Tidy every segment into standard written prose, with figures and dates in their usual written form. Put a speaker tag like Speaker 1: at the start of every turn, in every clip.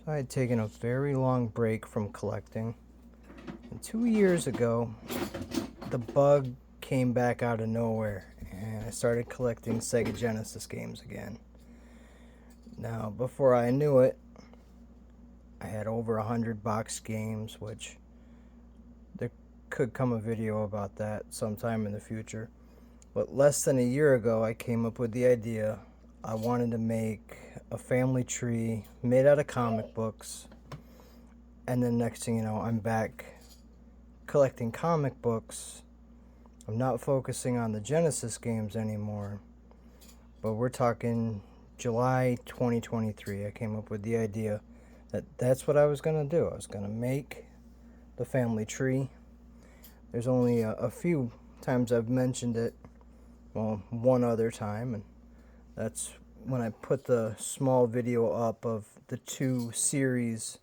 Speaker 1: So I had taken a very long break from collecting, and 2 years ago, the bug came back out of nowhere, and I started collecting Sega Genesis games again. Now, before I knew it, I had over 100 box games, which there could come a video about that sometime in the future. But less than a year ago, I came up with the idea I wanted to make a family tree made out of comic books. And then next thing you know, I'm back collecting comic books. I'm not focusing on the Genesis games anymore. But we're talking July 2023. I came up with the idea that that's what I was going to do. I was going to make the family tree. There's only a few times I've mentioned it. Well, one other time, and that's when I put the small video up of the two series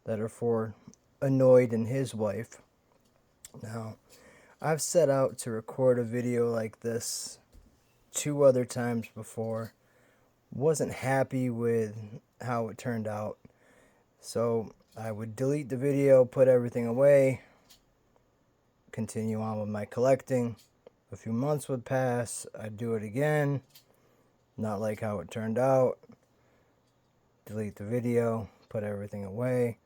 Speaker 1: that are for Annoyed and his wife. Now, I've set out to record a video like this two other times before. Wasn't happy with how it turned out. So I would delete the video, put everything away, continue on with my collecting. A few months would pass, I'd do it again, not like how it turned out, delete the video, put everything away.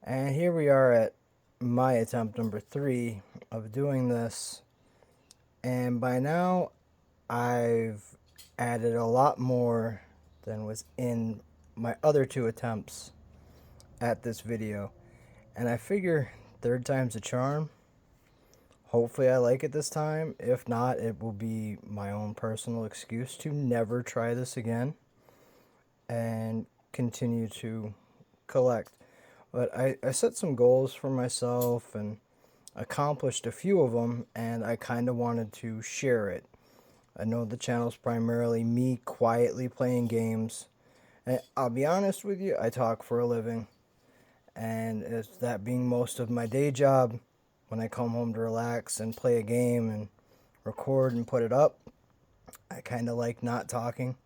Speaker 1: And here we are at my attempt number 3 of doing this. And by now, I've added a lot more than was in my other 2 attempts at this video. And I figure third time's a charm. Hopefully I like it this time. If not, it will be my own personal excuse to never try this again and continue to collect. But I set some goals for myself and accomplished a few of them, and I kind of wanted to share it. I know the channel's primarily me quietly playing games. And I'll be honest with you, I talk for a living. And it's that being most of my day job, when I come home to relax and play a game and record and put it up, I kind of like not talking.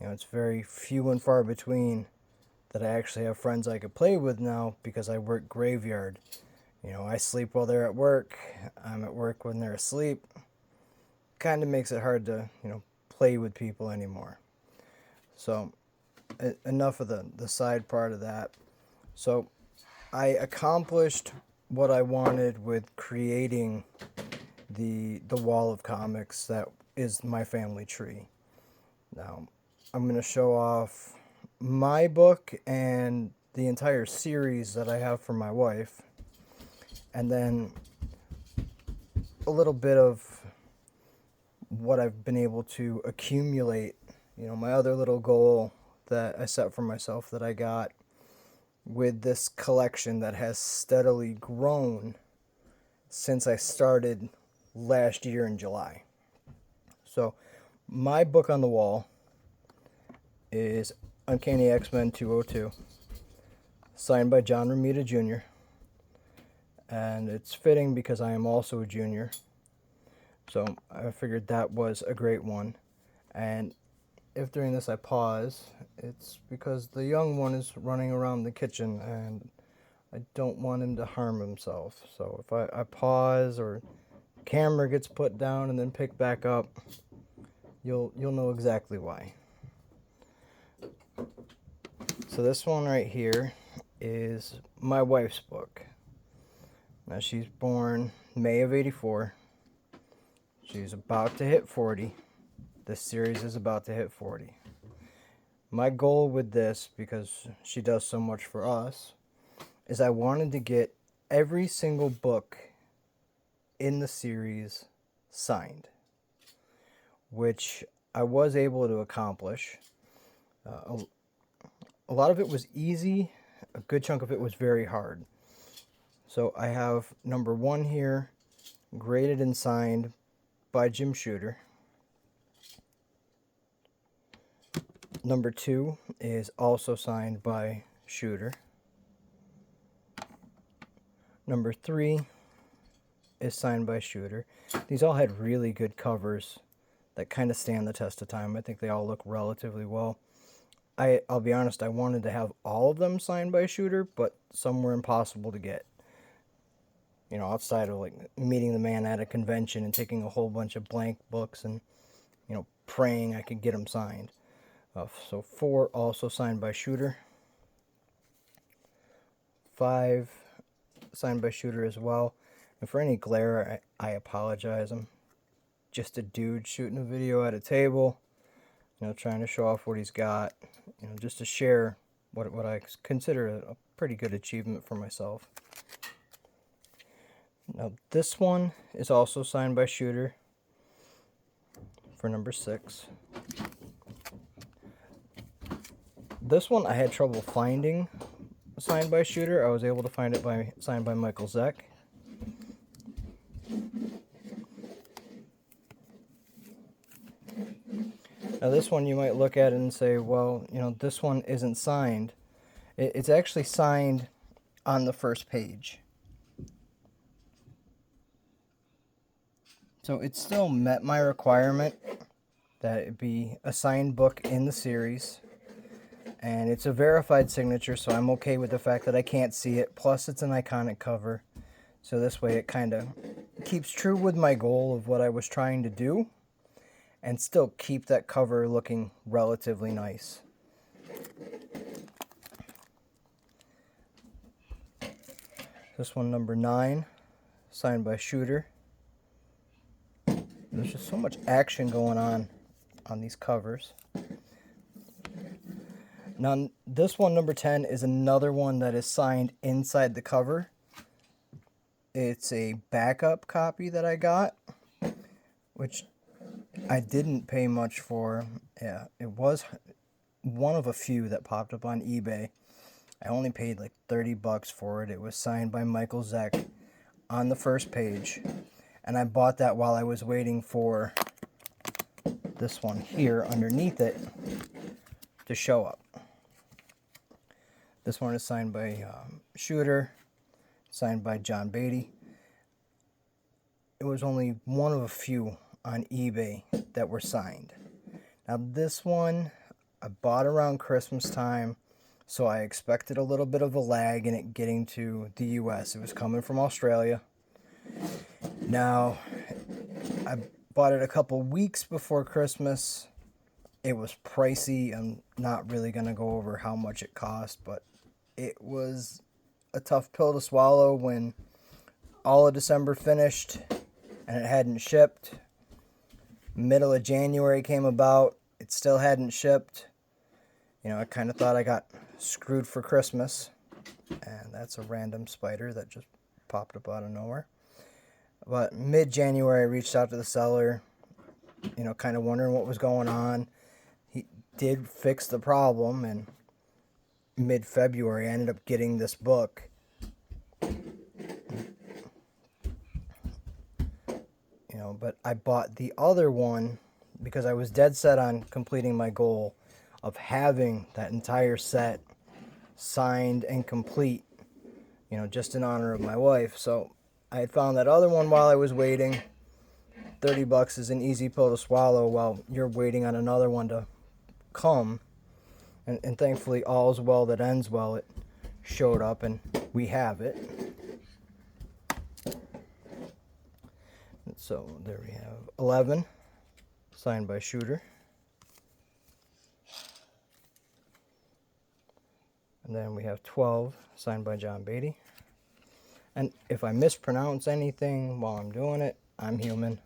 Speaker 1: You know, it's very few and far between that I actually have friends I could play with now because I work graveyard. You know, I sleep while they're at work. I'm at work when they're asleep. Kind of makes it hard to, play with people anymore. So, enough of the side part of that. So, I accomplished what I wanted with creating the wall of comics that is my family tree. Now, I'm going to show off my book and the entire series that I have for my wife, and then a little bit of what I've been able to accumulate. You know, my other little goal that I set for myself that I got with this collection that has steadily grown since I started last year in July. So, my book on the wall is Uncanny X-Men 202, signed by John Romita Jr. And it's fitting because I am also a junior. So I figured that was a great one. And if during this I pause, it's because the young one is running around the kitchen and I don't want him to harm himself. So if I pause or camera gets put down and then pick back up, you'll know exactly why. So this one right here is my wife's book. Now she's born May of '84. She's about to hit 40. This series is about to hit 40. My goal with this, because she does so much for us, is I wanted to get every single book in the series signed, which I was able to accomplish. A lot of it was easy. A good chunk of it was very hard. So I have number 1 here, graded and signed by Jim Shooter. Number 2 is also signed by Shooter. Number 3 is signed by Shooter. These all had really good covers that kind of stand the test of time. I think they all look relatively well. I'll be honest, I wanted to have all of them signed by Shooter, but some were impossible to get. You know, outside of like meeting the man at a convention and taking a whole bunch of blank books and, you know, praying I could get them signed. So 4 also signed by Shooter. 5 signed by Shooter as well. And for any glare, I apologize. I'm just a dude shooting a video at a table, you know, trying to show off what he's got, you know, just to share what I consider a pretty good achievement for myself. Now this one is also signed by Shooter for number 6. This one I had trouble finding signed by Shooter. I was able to find it signed by Michael Zeck. Now this one you might look at it and say, well, you know, this one isn't signed. It's actually signed on the first page. So it still met my requirement that it be a signed book in the series. And it's a verified signature, so I'm okay with the fact that I can't see it. Plus, it's an iconic cover. So this way it kind of keeps true with my goal of what I was trying to do and still keep that cover looking relatively nice. This one, number 9, signed by Shooter. There's just so much action going on these covers. Now, this one, number 10, is another one that is signed inside the cover. It's a backup copy that I got, which I didn't pay much for. Yeah, it was one of a few that popped up on eBay. I only paid like $30 for it. It was signed by Michael Zeck on the first page. And I bought that while I was waiting for this one here underneath it to show up. This one is signed by Shooter, signed by John Beatty. It was only one of a few on eBay that were signed. Now this one I bought around Christmas time, so I expected a little bit of a lag in it getting to the US. It was coming from Australia. Now, I bought it a couple weeks before Christmas. It was pricey. I'm not really going to go over how much it cost, but it was a tough pill to swallow when all of December finished and it hadn't shipped. Middle of January came about. It still hadn't shipped. You know, I kind of thought I got screwed for Christmas. And that's a random spider that just popped up out of nowhere. But mid-January, I reached out to the seller, you know, kind of wondering what was going on. He did fix the problem, and mid-February, I ended up getting this book. You know, but I bought the other one because I was dead set on completing my goal of having that entire set signed and complete, you know, just in honor of my wife. So I had found that other one while I was waiting. $30 is an easy pill to swallow while you're waiting on another one to come. And thankfully, all's well that ends well. It showed up and we have it. So there we have 11, signed by Shooter. And then we have 12, signed by John Beatty. And if I mispronounce anything while I'm doing it, I'm human.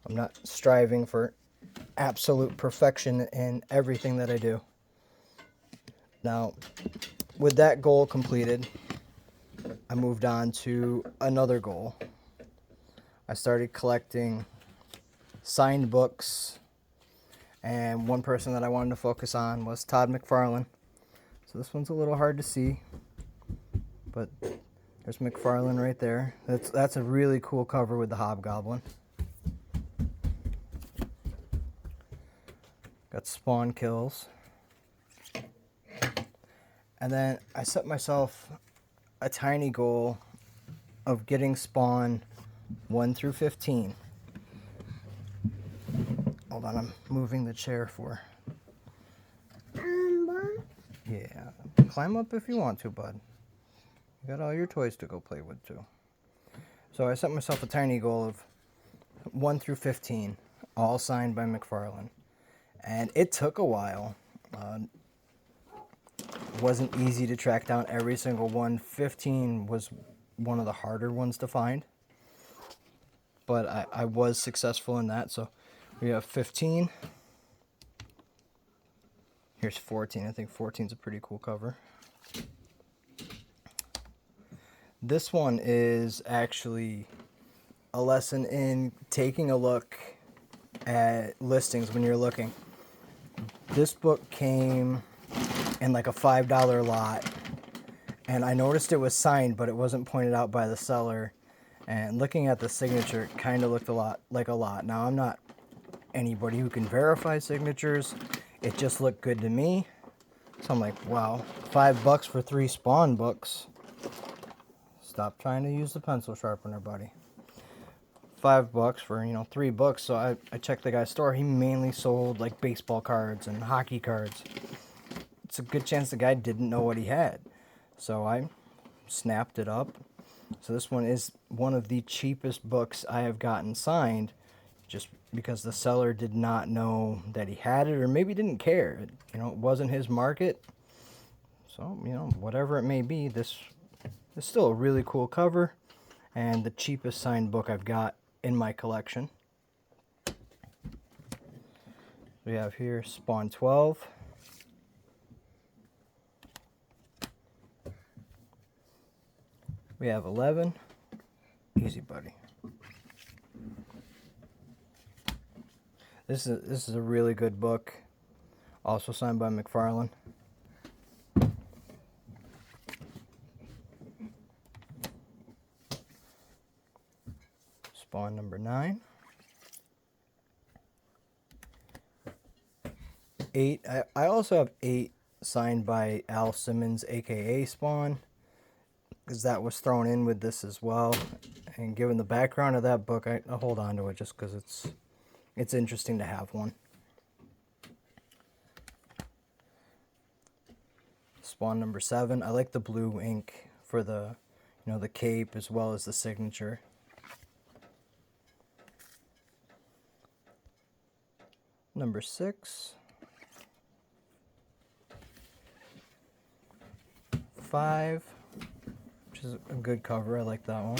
Speaker 1: I'm not striving for absolute perfection in everything that I do. Now, with that goal completed, I moved on to another goal. I started collecting signed books, and one person that I wanted to focus on was Todd McFarlane. So this one's a little hard to see, but there's McFarlane right there. That's a really cool cover with the Hobgoblin. Got Spawn kills. And then I set myself a tiny goal of getting Spawn 1 through 15. Hold on, I'm moving the chair for Climb up if you want to, bud. You got all your toys to go play with, too. So I set myself a tiny goal of 1 through 15, all signed by McFarlane. And it took a while. It wasn't easy to track down every single one. 15 was one of the harder ones to find. But I was successful in that. So we have 15. Here's 14. I think 14 is a pretty cool cover. This one is actually a lesson in taking a look at listings when you're looking. This book came in like a $5 lot, and I noticed it was signed, but it wasn't pointed out by the seller. And looking at the signature, it kind of looked like a lot. Now, I'm not anybody who can verify signatures. It just looked good to me. So I'm like, wow, $5 for 3 Spawn books. Stop trying to use the pencil sharpener, buddy. $5 for, 3 books. So I checked the guy's store. He mainly sold like baseball cards and hockey cards. It's a good chance the guy didn't know what he had. So I snapped it up. So this one is one of the cheapest books I have gotten signed, just because the seller did not know that he had it, or maybe didn't care. It wasn't his market. So, whatever it may be, this is still a really cool cover and the cheapest signed book I've got in my collection. We have here Spawn 12. We have 11. Easy, buddy. This is a really good book. Also signed by McFarlane. Spawn number 9. 8. I also have 8 signed by Al Simmons, aka Spawn, because that was thrown in with this as well. And given the background of that book, I hold on to it just because it's interesting to have one. Spawn number 7. I like the blue ink for the the cape as well as the signature. Number 6. 5, which is a good cover. I like that one.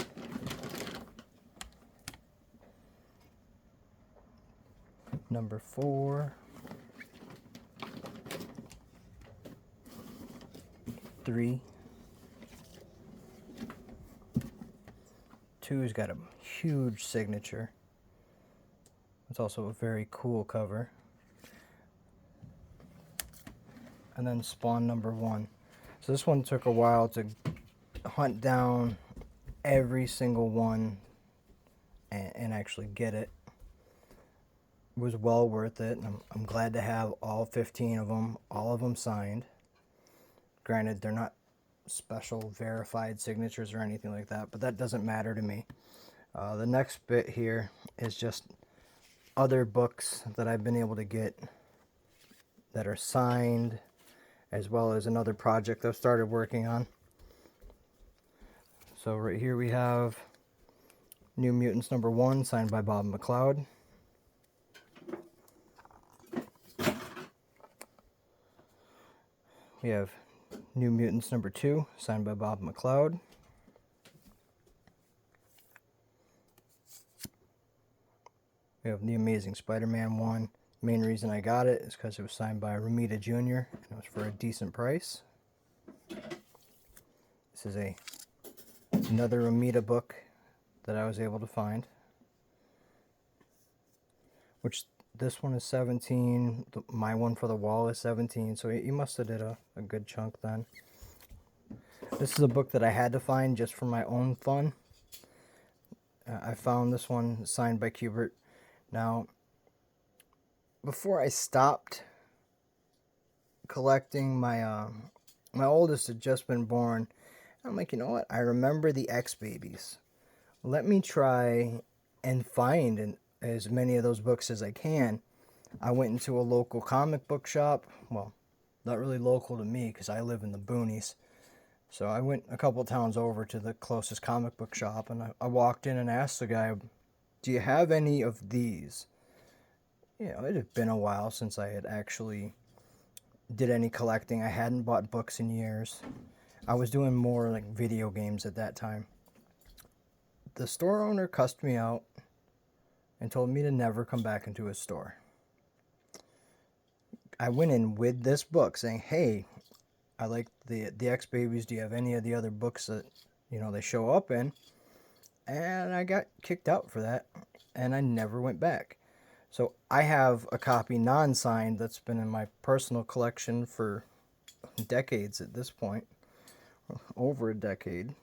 Speaker 1: Number 4. 3. 2's got a huge signature. It's also a very cool cover. And then Spawn number 1. So this one took a while to hunt down every single one and actually get it. It was well worth it. I'm glad to have all 15 of them, all of them signed. Granted, they're not special verified signatures or anything like that, but that doesn't matter to me. The next bit here is just other books that I've been able to get that are signed, as well as another project I've started working on. So right here we have New Mutants number 1, signed by Bob McLeod. We have New Mutants number 2, signed by Bob McLeod. We have The Amazing Spider-Man 1. Main reason I got it is because it was signed by Romita Jr. and it was for a decent price. This is another Romita book that I was able to find, which this one is 17. My one for the wall is 17, so he must have did a good chunk then. This is a book that I had to find just for my own fun. I found this one signed by Kubert. Now, before I stopped collecting, my oldest had just been born. I'm like, you know what? I remember the X-Babies. Let me try and find as many of those books as I can. I went into a local comic book shop. Well, not really local to me because I live in the boonies. So I went a couple towns over to the closest comic book shop, and I walked in and asked the guy, "Do you have any of these?" You know, it had been a while since I had actually did any collecting. I hadn't bought books in years. I was doing more like video games at that time. The store owner cussed me out and told me to never come back into his store. I went in with this book saying, "Hey, I like the X Babies. Do you have any of the other books that, you know, they show up in?" And I got kicked out for that, and I never went back. So I have a copy non-signed that's been in my personal collection for decades at this point, over a decade.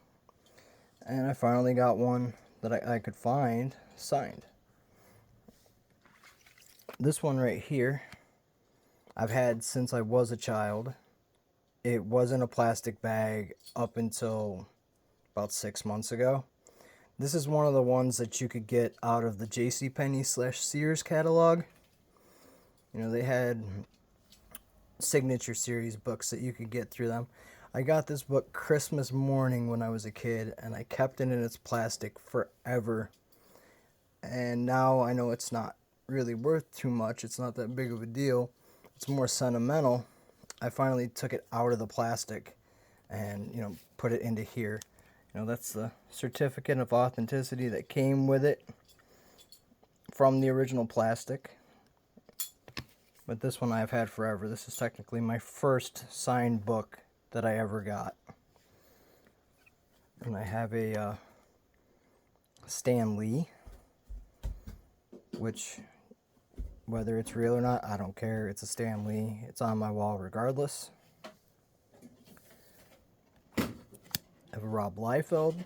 Speaker 1: And I finally got one that I could find signed. This one right here, I've had since I was a child. It was in a plastic bag up until about 6 months ago. This is one of the ones that you could get out of the JCPenney/Sears catalog. You know, they had signature series books that you could get through them. I got this book Christmas morning when I was a kid, and I kept it in its plastic forever. And now I know it's not really worth too much. It's not that big of a deal. It's more sentimental. I finally took it out of the plastic and, you know, put it into here. You know, that's the certificate of authenticity that came with it from the original plastic. But this one I've had forever. This is technically my first signed book that I ever got. And I have a Stan Lee, which, whether it's real or not, I don't care. It's a Stan Lee. It's on my wall regardless. I have a Rob Liefeld.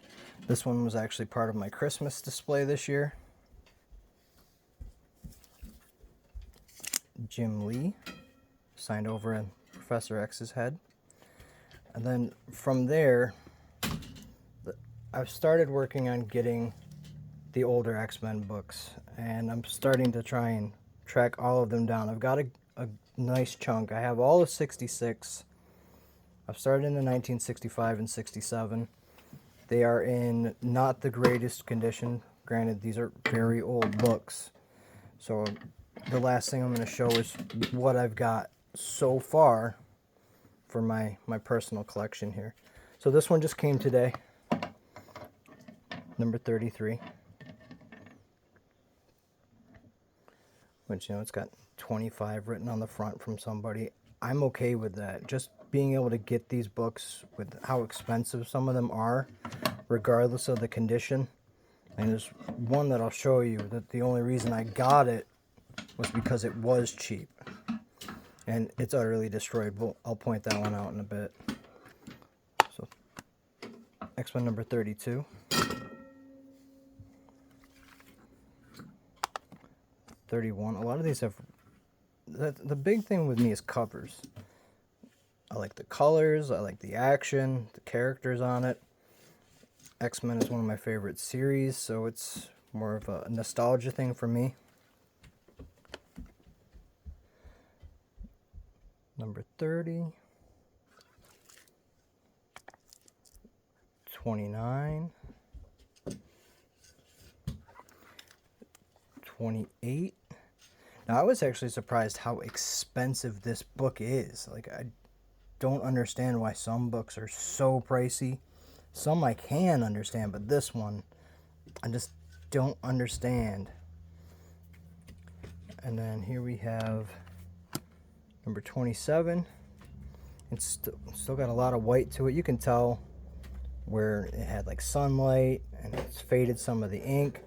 Speaker 1: This one was actually part of my Christmas display this year. Jim Lee, signed over in Professor X's head. And then from there, I've started working on getting the older X-Men books, and I'm starting to try and track all of them down. I've got a nice chunk. I have all of 66. I've started in the 1965 and 67. They are in not the greatest condition. Granted, these are very old books. So the last thing I'm going to show is what I've got so far for my personal collection here. So this one just came today, number 33. Which, you know, it's got 25 written on the front from somebody. I'm okay with that. Just being able to get these books with how expensive some of them are, regardless of the condition. And there's one that I'll show you that the only reason I got it was because it was cheap. And it's utterly destroyed. I'll point that one out in a bit. So, X-Men number 32. 31. A lot of these have... The big thing with me is covers. I like the colors, I like the action, the characters on it. X-Men is one of my favorite series, so it's more of a nostalgia thing for me. Number 30. 29. 28. Now, I was actually surprised how expensive this book is. Like, I don't understand why some books are so pricey. Some I can understand, but this one, I just don't understand. And then here we have number 27. It's still got a lot of white to it. You can tell where it had like sunlight and it's faded some of the ink.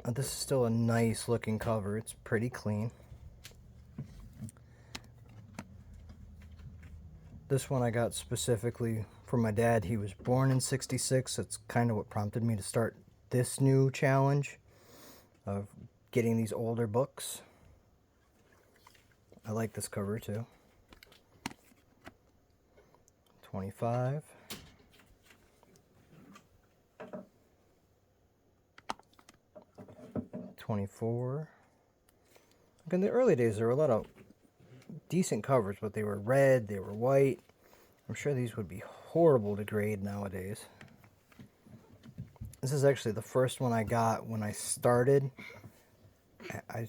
Speaker 1: This is still a nice looking cover. It's pretty clean. This one I got specifically for my dad. He was born in '66. That's kind of what prompted me to start this new challenge of getting these older books. I like this cover too. 25. 24. In the early days, there were a lot of decent covers, but they were red, they were white. I'm sure these would be horrible to grade nowadays. This is actually the first one I got when I started. I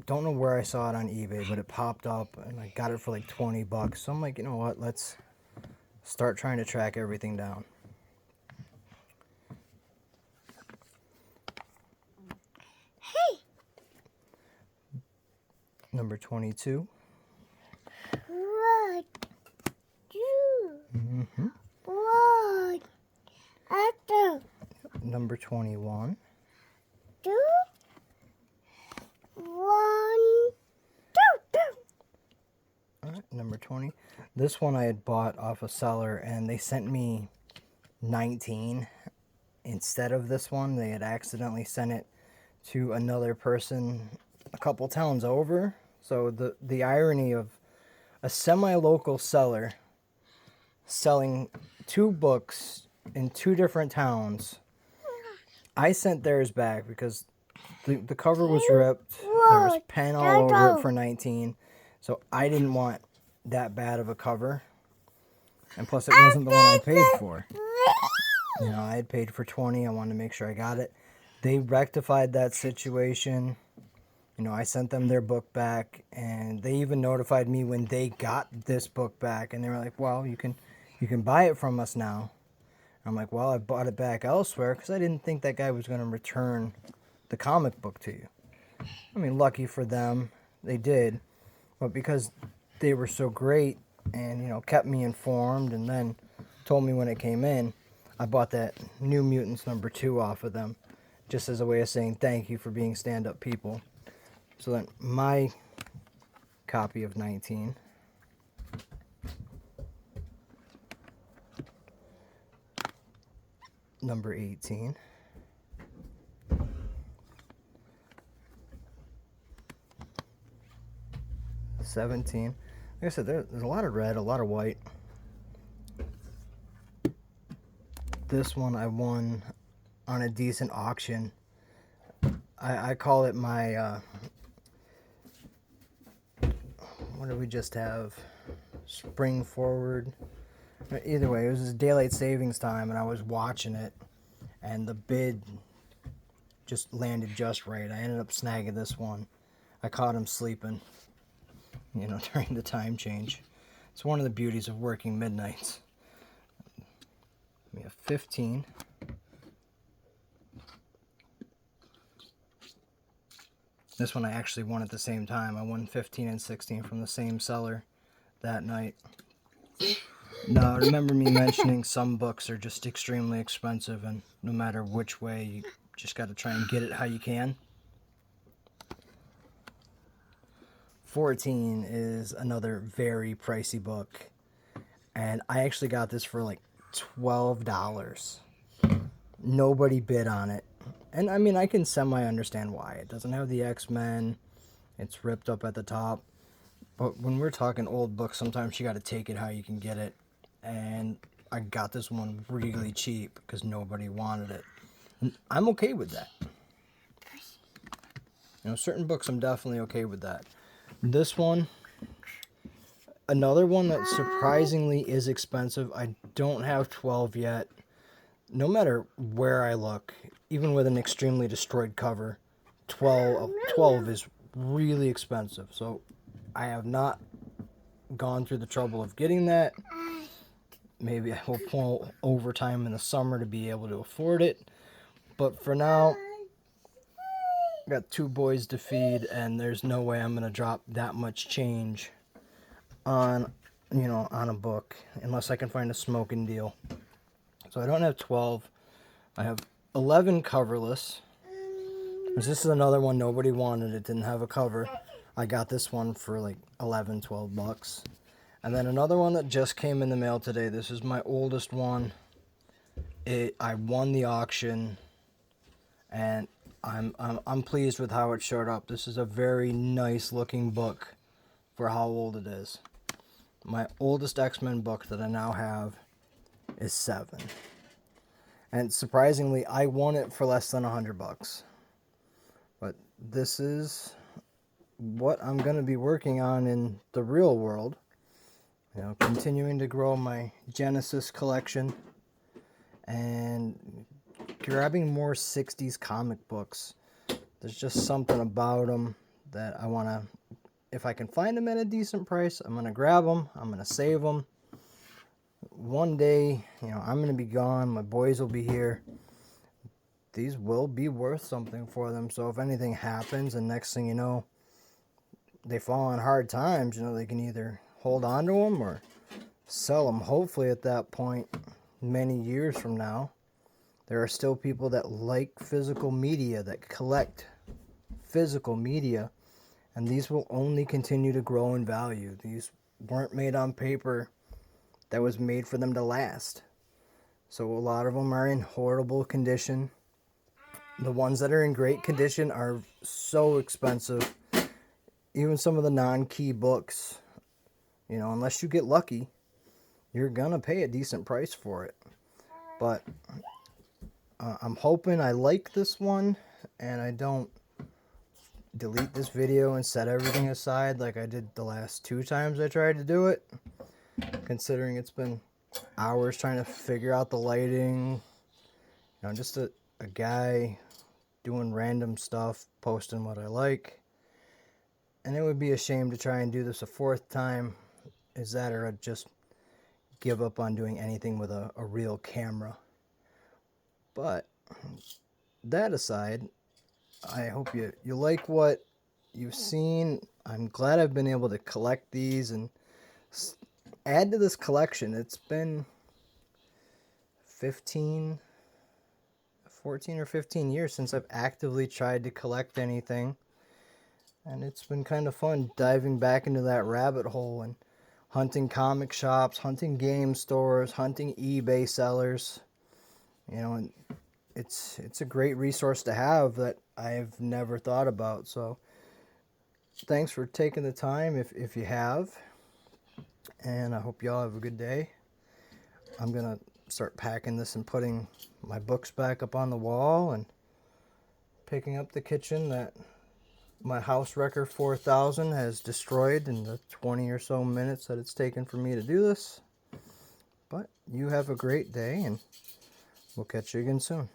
Speaker 1: don't know where I saw it on eBay, but it popped up and I got it for like 20 bucks. So I'm like, you know what, let's start trying to track everything down.
Speaker 2: Hey!
Speaker 1: Number 22.
Speaker 2: What?
Speaker 1: Mm-hmm.
Speaker 2: What? After.
Speaker 1: Number 21.
Speaker 2: 2, 1, 2, 2.
Speaker 1: All right, number 20. This one I had bought off a seller, and they sent me 19 instead of this one. They had accidentally sent it to another person a couple towns over. So the irony of a semi-local seller selling 2 books in 2 different towns. I sent theirs back because the cover was ripped. There was pen all over it for 19. So I didn't want that bad of a cover. And plus it wasn't the one I paid for. You know, I had paid for 20. I wanted to make sure I got it. They rectified that situation. You know, I sent them their book back, and they even notified me when they got this book back, and they were like, well, you can buy it from us now. I'm like, well, I bought it back elsewhere because I didn't think that guy was going to return the comic book to you. I mean, lucky for them, they did. But because they were so great and, you know, kept me informed and then told me when it came in, I bought that New Mutants number 2 off of them just as a way of saying thank you for being stand-up people. So then my copy of 19. Number 18. $17. Like I said, there's a lot of red, a lot of white. This one I won on a decent auction. I call it my, what did we just have? Spring Forward. Either way, it was his daylight savings time, and I was watching it, and the bid just landed just right. I ended up snagging this one. I caught him sleeping, you know, during the time change. It's one of the beauties of working midnights. We have 15. This one I actually won at the same time. I won 15 and 16 from the same seller that night. Now, remember me mentioning some books are just extremely expensive, and no matter which way, you just got to try and get it how you can. 14 is another very pricey book, and I actually got this for like $12. Nobody bid on it. And I mean, I can semi-understand why. It doesn't have the X-Men. It's ripped up at the top. But when we're talking old books, sometimes you got to take it how you can get it. And I got this one really cheap because nobody wanted it. And I'm okay with that. You know, certain books I'm definitely okay with that. This one, another one that surprisingly is expensive. I don't have 12 yet. No matter where I look, even with an extremely destroyed cover, 12 is really expensive. So I have not gone through the trouble of getting that. Maybe I will pull overtime in the summer to be able to afford it. But for now, I got 2 boys to feed, and there's no way I'm going to drop that much change on, you know, on a book unless I can find a smoking deal. So I don't have 12. I have 11 coverless. This is another one nobody wanted. It didn't have a cover. I got this one for like 11, 12 bucks. And then another one that just came in the mail today. This is my oldest one. I won the auction, and I'm pleased with how it showed up. This is a very nice looking book for how old it is. My oldest X-Men book that I now have is 7. And surprisingly, I won it for less than $100. But this is what I'm going to be working on in the real world. You know, continuing to grow my Genesis collection and grabbing more 60s comic books. There's just something about them that I want to, if I can find them at a decent price, I'm going to grab them. I'm going to save them. One day, you know, I'm going to be gone. My boys will be here. These will be worth something for them. So if anything happens and next thing you know, they fall on hard times, you know, they can either hold on to them or sell them. Hopefully at that point, many years from now, there are still people that like physical media, that collect physical media, and these will only continue to grow in value. These weren't made on paper that was made for them to last. So a lot of them are in horrible condition. The ones that are in great condition are so expensive. Even some of the non-key books, you know, unless you get lucky, you're gonna pay a decent price for it. But I'm hoping I like this one and I don't delete this video and set everything aside like I did the last 2 times I tried to do it, considering it's been hours trying to figure out the lighting. You know, just a guy doing random stuff, posting what I like. And it would be a shame to try and do this a 4th time. Is that, or I'd just give up on doing anything with a real camera. But that aside, I hope you like what you've seen. I'm glad I've been able to collect these and add to this collection. It's been 14 or 15 years since I've actively tried to collect anything. And it's been kind of fun diving back into that rabbit hole and hunting comic shops, hunting game stores, hunting eBay sellers. You know, and it's a great resource to have that I've never thought about. So thanks for taking the time if you have. And I hope y'all have a good day. I'm going to start packing this and putting my books back up on the wall and picking up the kitchen that my House Wrecker 4000 has destroyed in the 20 or so minutes that it's taken for me to do this. But you have a great day, and we'll catch you again soon.